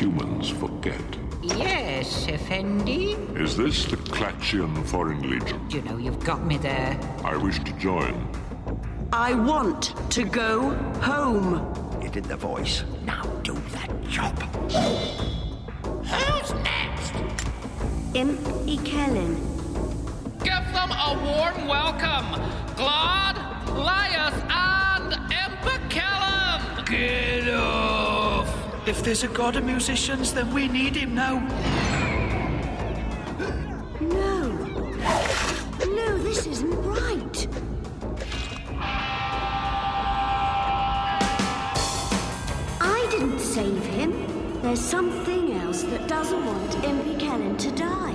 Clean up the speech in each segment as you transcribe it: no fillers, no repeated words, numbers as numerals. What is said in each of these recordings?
humans forget. Yes, Effendi. Is this the Clatchian Foreign Legion? You know, you've got me there. I wish to join. I want to go home. You did the voice. Now do that job. Who's next? Kellen. Give them a warm welcome, Claude, Lias, and Kellen. Get off! If there's a god of musicians, then we need him now. No. No, this isn't right. I didn't save him. There's something else that doesn't want Impy Kellen to die.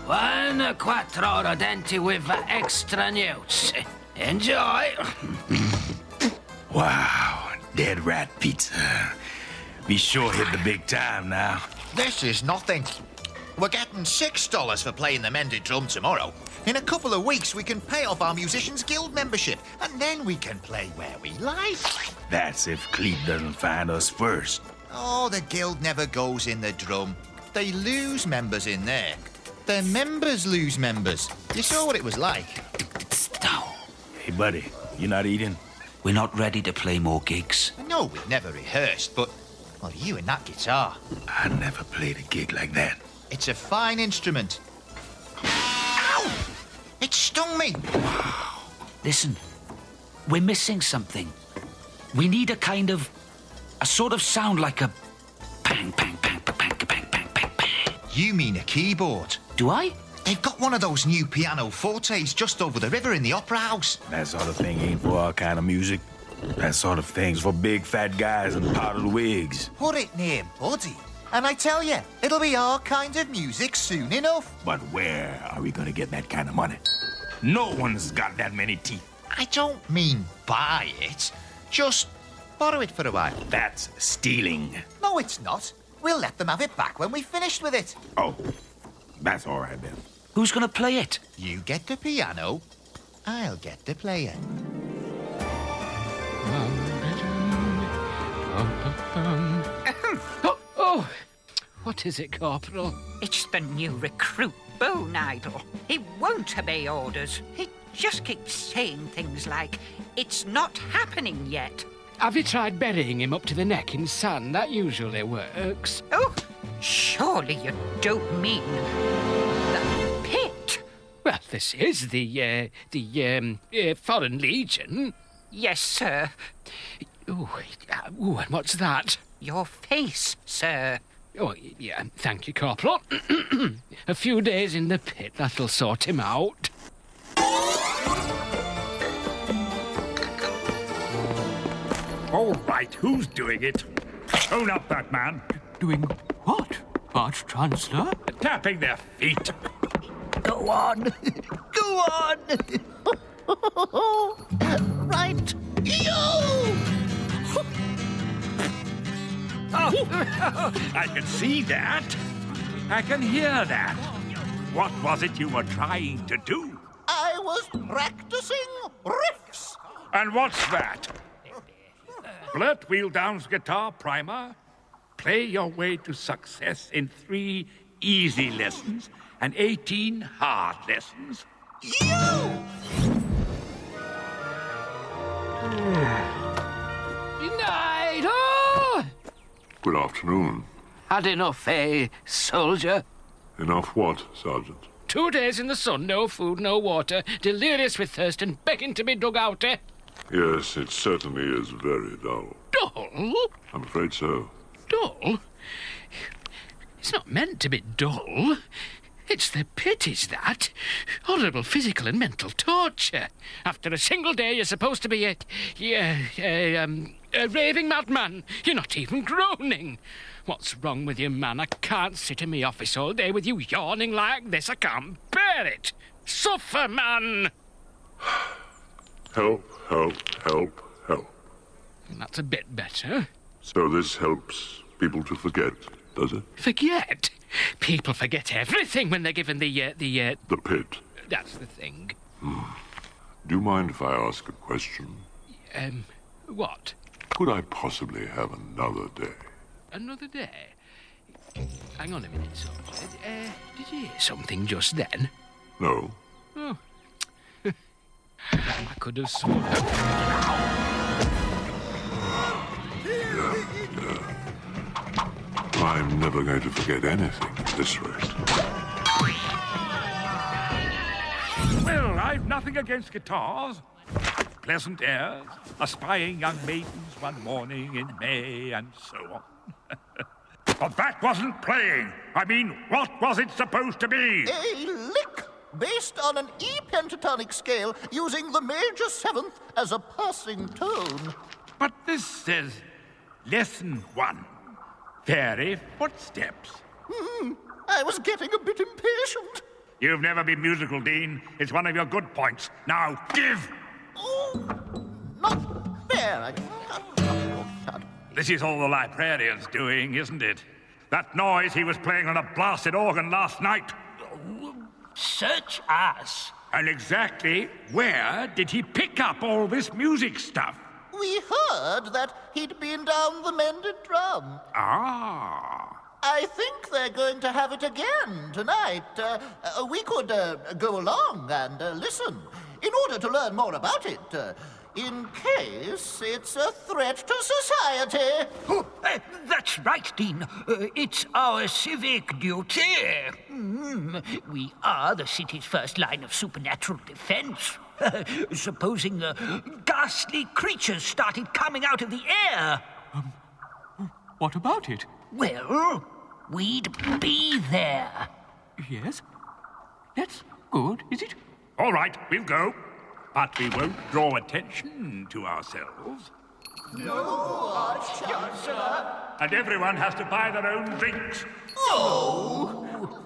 1 quattro denti with extra news. Enjoy. Wow, dead rat pizza. We sure hit the big time now. This is nothing. We're getting $6 for playing the mended drum tomorrow. In a couple of weeks, we can pay off our Musicians Guild membership, and then we can play where we like. That's if Cleve doesn't find us first. Oh, the guild never goes in the drum. They lose members in there. Their members lose members. You saw what it was like. Hey, buddy, you not eating? We're not ready to play more gigs. No, we've never rehearsed, but, well, you and that guitar. I never played a gig like that. It's a fine instrument. Ow! It stung me. Wow. Listen, we're missing something. We need a sort of sound like a bang, bang, bang, bang, bang, bang, bang, bang, bang. You mean a keyboard? Do I? They've got one of those new piano fortes just over the river in the opera house. That sort of thing ain't for our kind of music. That sort of thing's for big fat guys and powdered wigs. Put it near Buddy, and I tell you, it'll be our kind of music soon enough. But where are we gonna get that kind of money? No one's got that many teeth. I don't mean buy it, just borrow it for a while. That's stealing. No, it's not. We'll let them have it back when we've finished with it. Oh, that's all right then. Who's gonna play it? You get the piano, I'll get the player. Oh, what is it, Corporal? It's the new recruit, Bone Idol. He won't obey orders. He just keeps saying things like, "It's not happening yet." Have you tried burying him up to the neck in sand? That usually works. Oh, surely you don't mean the pit? Well, this is the Foreign Legion. Yes, sir. Ooh, and what's that? Your face, sir. Oh, yeah, thank you, Corporal. A few days in the pit, that'll sort him out. All right, who's doing it? Own up, that man. Doing what, Arch Chancellor? Tapping their feet. Go on. Go on. Right. I can see that. I can hear that. What was it you were trying to do? I was practicing riffs. And what's that? Blurt Wheeldown's guitar primer. Play your way to success in 3 easy lessons and 18 hard lessons. Good night! Oh! Good afternoon. Had enough, eh, soldier? Enough what, Sergeant? 2 days in the sun, no food, no water, delirious with thirst and begging to be dug out, eh? Yes, it certainly is very dull. Dull? I'm afraid so. Dull? It's not meant to be dull. It's the pit, is that? Horrible physical and mental torture. After a single day, you're supposed to be a raving madman. You're not even groaning. What's wrong with you, man? I can't sit in my office all day with you yawning like this. I can't bear it. Suffer, man! Help, help, help, help. That's a bit better. So this helps people to forget, does it? Forget? People forget everything when they're given the pit. That's the thing. Do you mind if I ask a question? What? Could I possibly have another day? Another day? Hang on a minute, Soldier. Did you hear something just then? No. Oh. I could have sworn. I'm never going to forget anything at this rate. Well, I've nothing against guitars. Pleasant airs, aspiring young maidens one morning in May, and so on. But that wasn't playing. I mean, what was it supposed to be? A lick based on an E pentatonic scale using the major seventh as a passing tone. But this says lesson 1. Fairy footsteps. I was getting a bit impatient. You've never been musical, Dean. It's one of your good points. Now, give! Oh, not fair. This is all the librarian's doing, isn't it? That noise he was playing on a blasted organ last night. Such as? And exactly where did he pick up all this music stuff? We heard that he'd been down the mended drum. Ah. I think they're going to have it again tonight. We could go along and listen in order to learn more about it, in case it's a threat to society. Oh, that's right, Dean. It's our civic duty. We are the city's first line of supernatural defense. Supposing ghastly creatures started coming out of the air. What about it? Well, we'd be there. Yes? That's good, is it? All right, we'll go. But we won't draw attention to ourselves. No, Arch-Chancellor. And everyone has to buy their own drinks. Oh!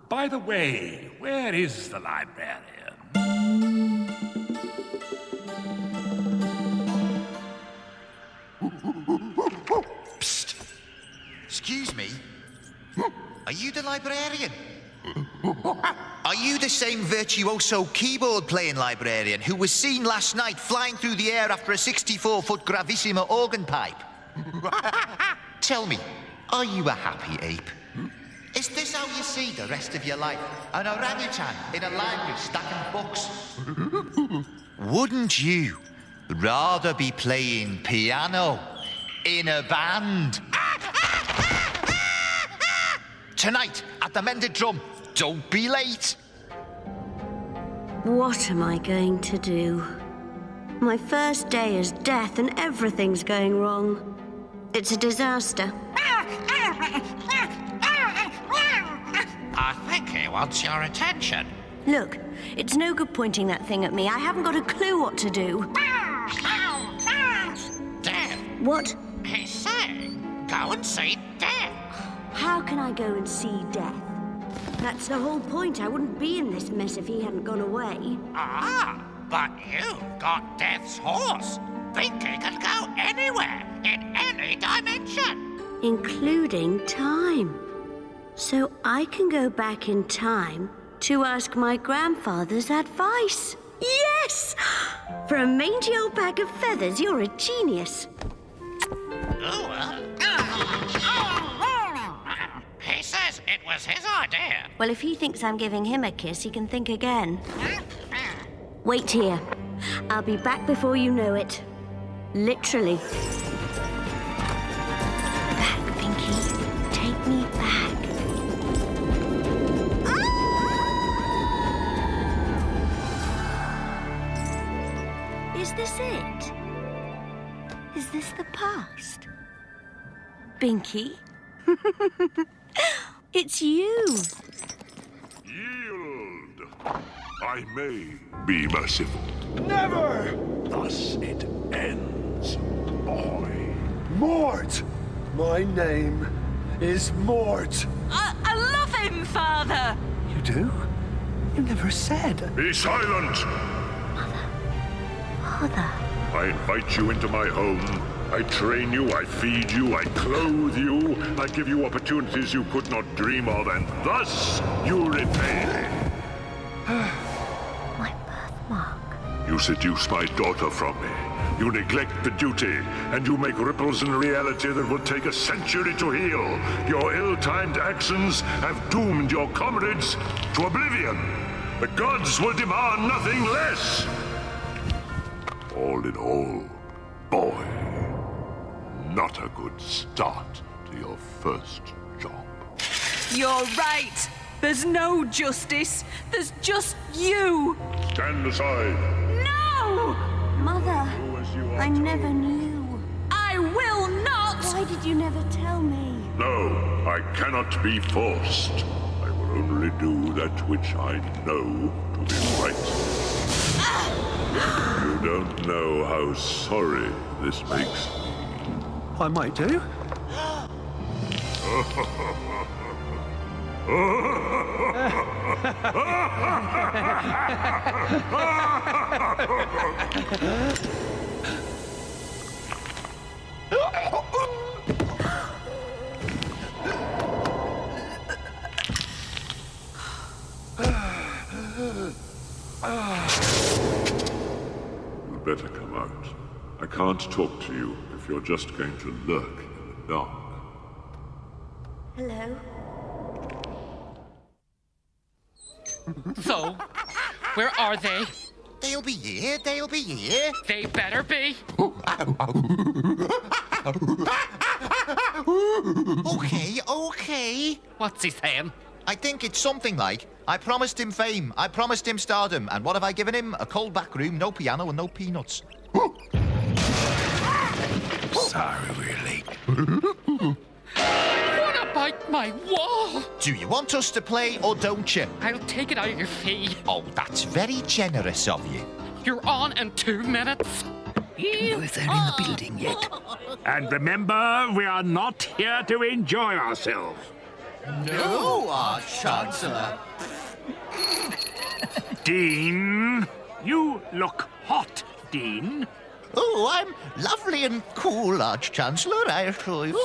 By the way, where is the librarian? Psst. Excuse me. Are you the librarian? Are you the same virtuoso keyboard-playing librarian who was seen last night flying through the air after a 64-foot gravissima organ pipe? Tell me, are you a happy ape? Is this how you see the rest of your life? An orangutan in a library stacking books? Wouldn't you rather be playing piano in a band? Tonight, at the Mended Drum. Don't be late. What am I going to do? My first day is death and everything's going wrong. It's a disaster. I think he wants your attention. Look, it's no good pointing that thing at me. I haven't got a clue what to do. Death. What? He's saying, go and see Death. How can I go and see death? That's the whole point. I wouldn't be in this mess if he hadn't gone away. Ah, but you've got Death's horse. Think he can go anywhere, in any dimension. Including time. So I can go back in time to ask my grandfather's advice. Yes! For a mangy old bag of feathers, you're a genius. He says it was his idea. Well, if he thinks I'm giving him a kiss, he can think again. Wait here. I'll be back before you know it. Literally. Back, Pinky. Take me back. Is this it? Is this the past? Binky? It's you. Yield. I may be merciful. Never! Thus it ends, boy. Mort! My name is Mort. I love him, Father. You do? You never said. Be silent! Father. I invite you into my home. I train you, I feed you, I clothe you. I give you opportunities you could not dream of, and thus you repay me. My birthmark. You seduce my daughter from me. You neglect the duty, and you make ripples in reality that will take a century to heal. Your ill-timed actions have doomed your comrades to oblivion. The gods will demand nothing less. All in all, boy, not a good start to your first job. You're right. There's no justice. There's just you. Stand aside. No! Mother, I never knew. I will not! Why did you never tell me? No, I cannot be forced. I will only do that which I know to be right. You don't know how sorry this makes me. I might do. You'd better come out. I can't talk to you if you're just going to lurk in the dark. Hello? So, where are they? They'll be here, they'll be here. They better be. Okay. What's he saying? I think it's something like, I promised him fame, I promised him stardom, and what have I given him? A cold back room, no piano, and no peanuts. Sorry we're late. What about my wall? Do you want us to play or don't you? I'll take it out of your fee. Oh, that's very generous of you. You're on in 2 minutes. If they're in the building yet. And remember, we are not here to enjoy ourselves. No, Arch-Chancellor. Dean, you look hot, Dean. Oh, I'm lovely and cool, Arch-Chancellor, I assure you.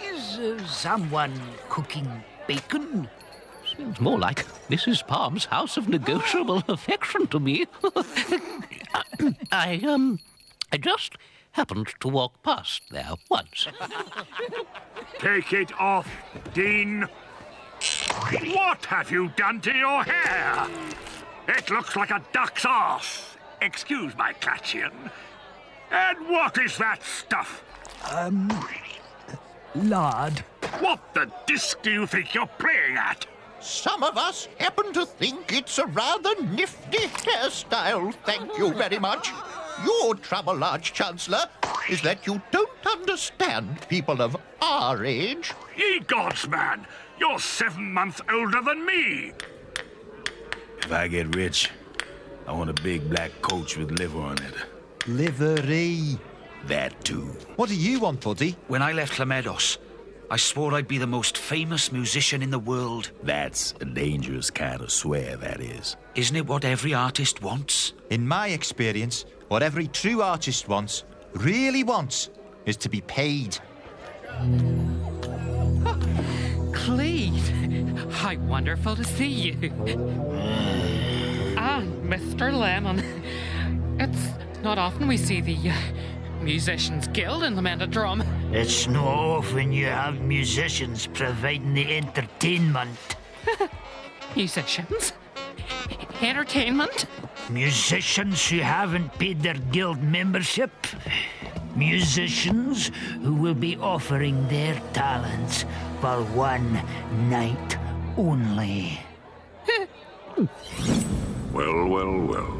Is someone cooking bacon? Seems more like Mrs. Palm's house of negotiable affection to me. I just happened to walk past there once. Take it off, Dean. What have you done to your hair? It looks like a duck's arse. Excuse my Clatchian. And what is that stuff? Lard. What the disc do you think you're playing at? Some of us happen to think it's a rather nifty hairstyle, thank you very much. Your trouble, Arch-Chancellor, is that you don't understand people of our age. Ye gods, man! You're 7 months older than me! If I get rich, I want a big black coach with liver on it. Livery. That too. What do you want, buddy? When I left Lamedos, I swore I'd be the most famous musician in the world. That's a dangerous kind of swear, that is. Isn't it what every artist wants? In my experience, what every true artist wants, really wants, is to be paid. Cleve, how wonderful to see you. And Mr. Lemon. It's not often we see the Musicians Guild in the Drum. It's not often you have musicians providing the entertainment. Musicians? Entertainment? Musicians who haven't paid their guild membership. Musicians who will be offering their talents for one night only. Well, well, well.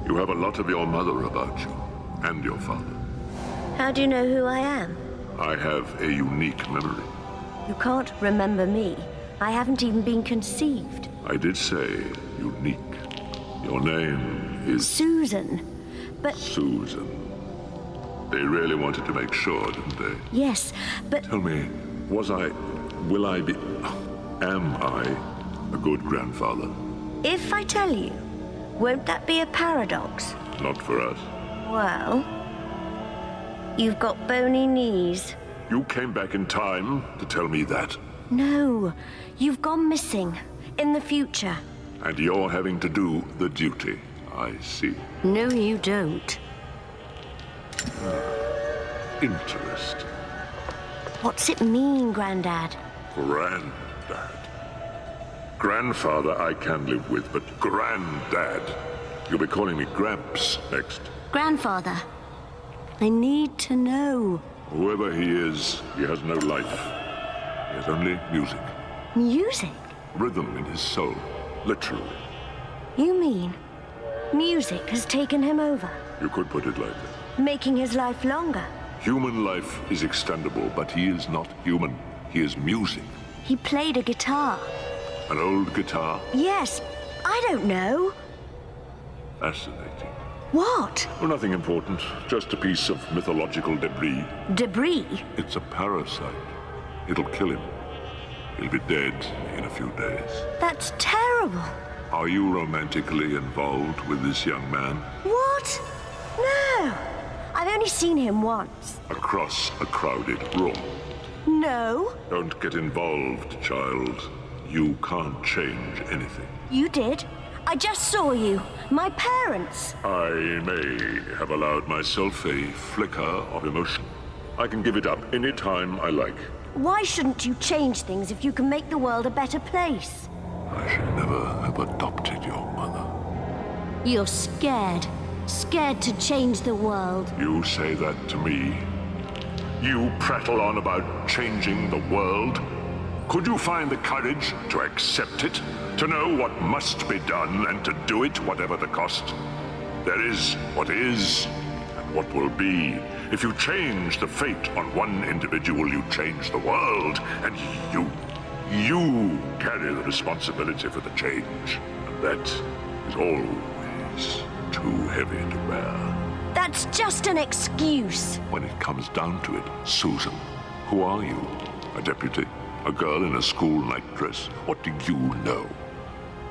You have a lot of your mother about you, and your father. How do you know who I am? I have a unique memory. You can't remember me. I haven't even been conceived. I did say unique. Your name is... Susan. But... Susan. They really wanted to make sure, didn't they? Yes, but... Tell me, will I be... Am I a good grandfather? If I tell you, won't that be a paradox? Not for us. Well, you've got bony knees. You came back in time to tell me that. No, you've gone missing. In the future. And you're having to do the duty. I see. No, you don't. Interesting. What's it mean, Grandad? Granddad. Grandfather I can live with, but Granddad. You'll be calling me Gramps next. Grandfather, I need to know. Whoever he is, he has no life. He has only music. Music? Rhythm in his soul, literally. You mean music has taken him over? You could put it like that. Making his life longer? Human life is extendable, but he is not human. He is music. He played a guitar. An old guitar? Yes, I don't know. Fascinating. What? Oh, nothing important. Just a piece of mythological debris. Debris? It's a parasite. It'll kill him. He'll be dead in a few days. That's terrible. Are you romantically involved with this young man? What? No. I've only seen him once. Across a crowded room. No. Don't get involved, child. You can't change anything. You did. I just saw you. My parents. I may have allowed myself a flicker of emotion. I can give it up any time I like. Why shouldn't you change things if you can make the world a better place? I should never have adopted your mother. You're scared. Scared to change the world. You say that to me? You prattle on about changing the world? Could you find the courage to accept it? To know what must be done and to do it whatever the cost? There is what is and what will be. If you change the fate on one individual, you change the world. And you carry the responsibility for the change. And that is always too heavy to bear. That's just an excuse. When it comes down to it, Susan, who are you? A deputy? A girl in a school nightdress? What do you know?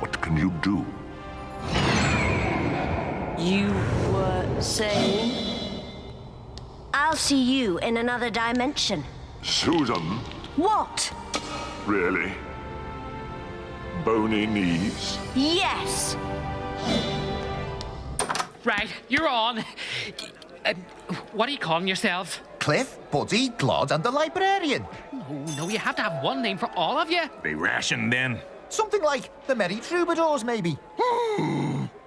What can you do? You were saying? I'll see you in another dimension. Susan? What? Really? Bony knees? Yes. Right, you're on. What are you calling yourselves? Cliff, Buddy, Claude, and the librarian. No, you have to have one name for all of you. Be rationed then. Something like the Merry Troubadours, maybe.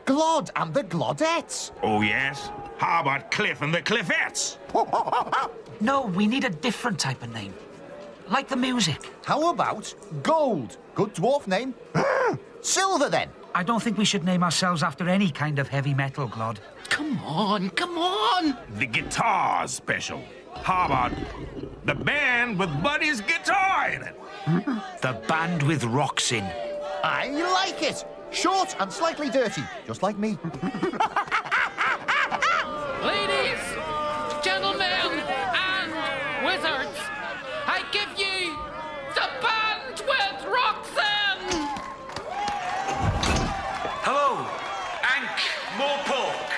Claude and the Claudettes. Oh, yes? How about Cliff and the Cliffettes? No, we need a different type of name. Like the music. How about Gold? Good dwarf name. Silver, then. I don't think we should name ourselves after any kind of heavy metal, Claude. Come on, come on. The guitar special. How about the band with Buddy's guitar in it? The band with rocks in. I like it. Short and slightly dirty, just like me. Ladies, gentlemen, and wizards, I give you the band with rocks in. Hello, Ankh Morpork.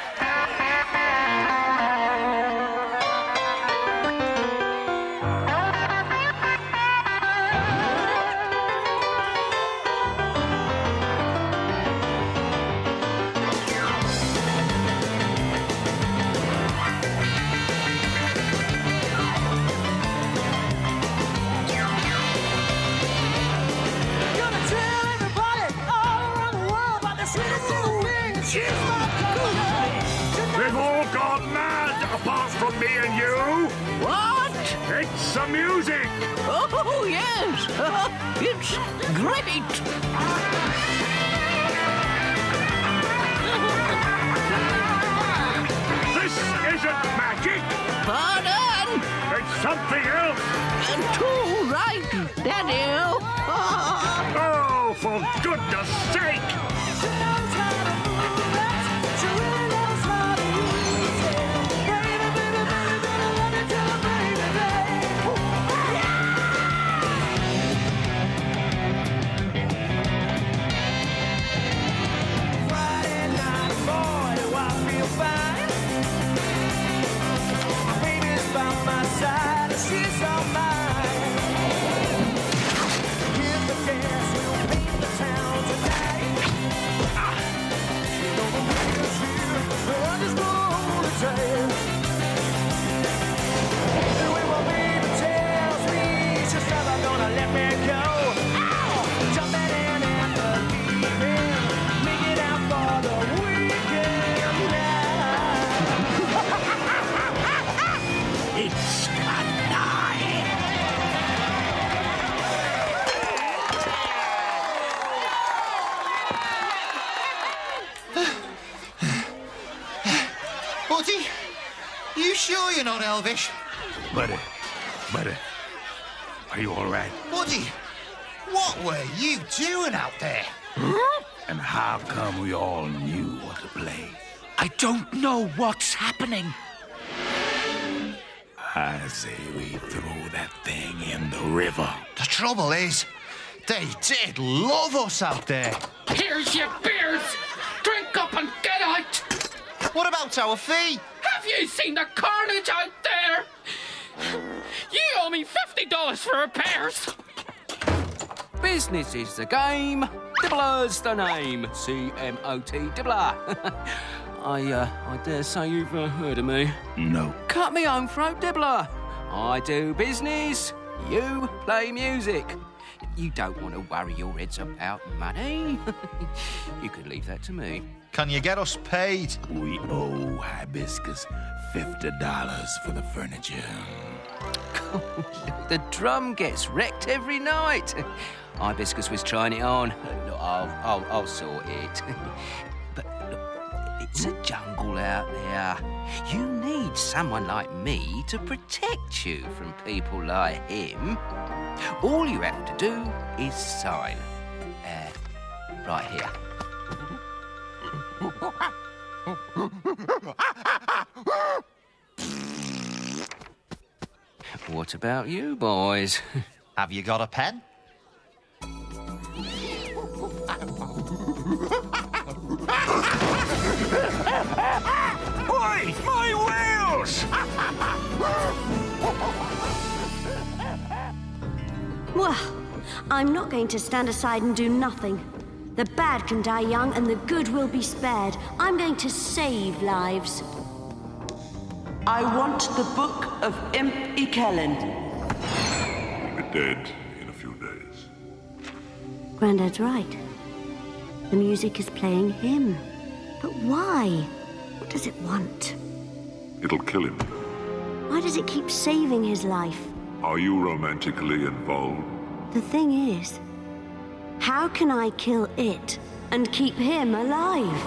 They've all gone mad, apart from me and you. What? It's the music. Oh, yes. It's great. This isn't magic. Pardon? It's something else. Too right, Daddy. Oh, for goodness sake. you're not Elvish. Buddy, are you all right? Buddy, what were you doing out there? And how come we all knew what to play? I don't know what's happening. I say we throw that thing in the river. The trouble is, they did love us out there. Here's your beers. Drink up and get out. What about our fee? Have you seen the carnage out there? You owe me $50 for repairs. Business is the game, Dibbler's the name. C-M-O-T, Dibbler. I dare say you've heard of me. No. Cut me own throat, Dibbler. I do business, you play music. You don't want to worry your heads about money. You could leave that to me. Can you get us paid? We owe Hibiscus $50 for the furniture. The drum gets wrecked every night. Hibiscus was trying it on. Look, I'll sort it. But look, it's a jungle out there. You need someone like me to protect you from people like him. All you have to do is sign. Right here. What about you boys? Have you got a pen? Oi! My wheels! Well, I'm not going to stand aside and do nothing. The bad can die young and the good will be spared. I'm going to save lives. I want the Book of Imp Ikellen. He'll be dead in a few days. Grandad's right. The music is playing him. But why? What does it want? It'll kill him. Why does it keep saving his life? Are you romantically involved? The thing is, how can I kill it and keep him alive?